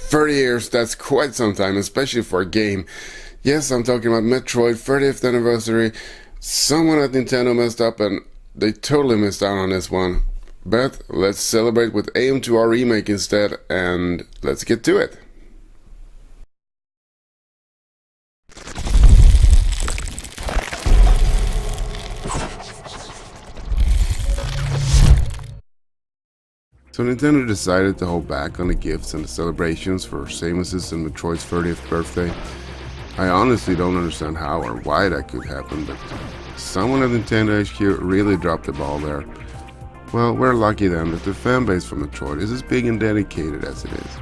30 years, that's quite some time, especially for a game. Yes, I'm talking about Metroid 30th anniversary. Someone at Nintendo messed up and they totally missed out on this one. But let's celebrate with AM2R remake instead, and let's get to it. So Nintendo decided to hold back on the gifts and the celebrations for Samus and Metroid's 30th birthday. I honestly don't understand how or why that could happen, but someone at Nintendo HQ really dropped the ball there. Well, we're lucky then that the fanbase for Metroid is as big and dedicated as it is.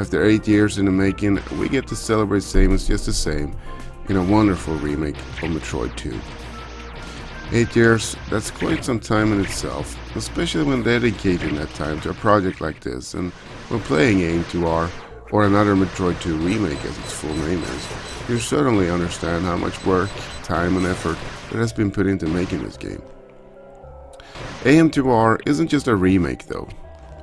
After 8 years in the making, we get to celebrate Samus just the same in a wonderful remake of Metroid 2. 8 years, that's quite some time in itself, especially when dedicating that time to a project like this and when playing AM2R or another Metroid 2 remake as its full name is. You certainly understand how much work, time and effort that has been put into making this game. AM2R isn't just a remake though.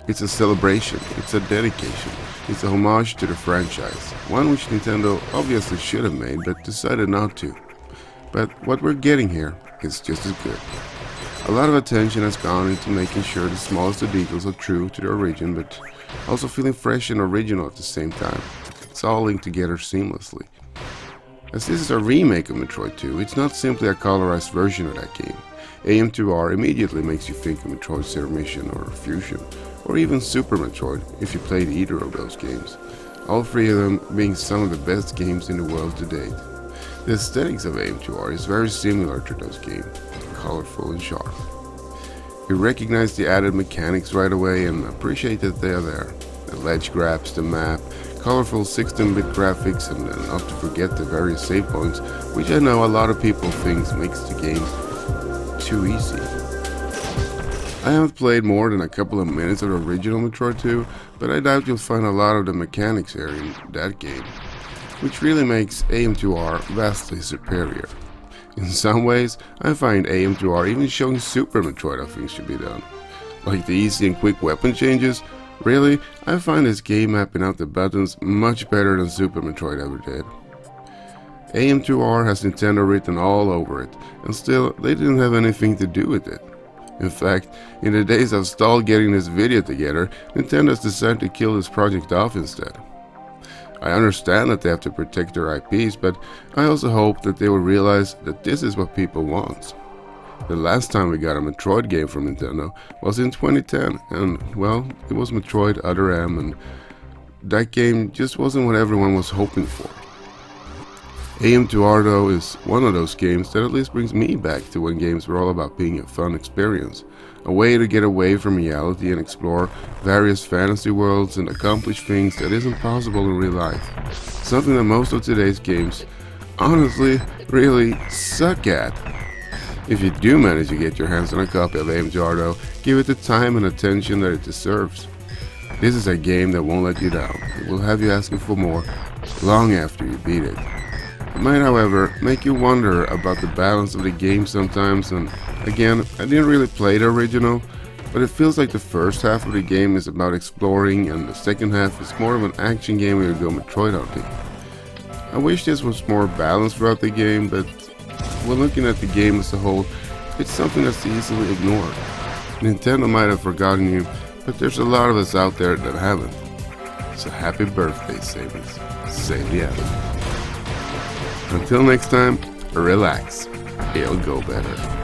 It's a celebration, it's a dedication, it's a homage to the franchise, one which Nintendo obviously should have made but decided not to. But what we're getting here is just as good. A lot of attention has gone into making sure the smallest of details are true to the origin, but also feeling fresh and original at the same time. It's all linked together seamlessly. As this is a remake of Metroid 2, it's not simply a colorized version of that game. AM2R immediately makes you think of Metroid Zero Mission or Fusion, or even Super Metroid if you played either of those games. All three of them being some of the best games in the world to date. The aesthetics of AM2R is very similar to those games, colorful and sharp. You recognize the added mechanics right away and appreciate that they are there. The ledge grabs, the map, colorful 16-bit graphics, and not to forget the various save points, which I know a lot of people think makes the game too easy. I haven't played more than a couple of minutes of the original Metroid 2, but I doubt you'll find a lot of the mechanics here in that game, which really makes AM2R vastly superior. In some ways, I find AM2R even showing Super Metroid how things should be done. Like the easy and quick weapon changes, really, I find this game mapping out the buttons much better than Super Metroid ever did. AM2R has Nintendo written all over it, and still, they didn't have anything to do with it. In fact, in the days I've stalled getting this video together, Nintendo has decided to kill this project off instead. I understand that they have to protect their IPs, but I also hope that they will realize that this is what people want. The last time we got a Metroid game from Nintendo was in 2010, and well, it was Metroid Other M, and that game just wasn't what everyone was hoping for. AM2R though is one of those games that at least brings me back to when games were all about being a fun experience, a way to get away from reality and explore various fantasy worlds and accomplish things that isn't possible in real life. Something that most of today's games honestly really suck at. If you do manage to get your hands on a copy of AM2R though, give it the time and attention that it deserves. This is a game that won't let you down. It will have you asking for more long after you beat it. It might, however, make you wonder about the balance of the game sometimes, and again, I didn't really play the original, but it feels like the first half of the game is about exploring and the second half is more of an action game where you go Metroid hunting. I wish this was more balanced throughout the game, but when looking at the game as a whole, it's something that's easily ignored. Nintendo might have forgotten you, but there's a lot of us out there that haven't. So happy birthday, Samus. Save the Adam. Until next time, relax. It'll go better.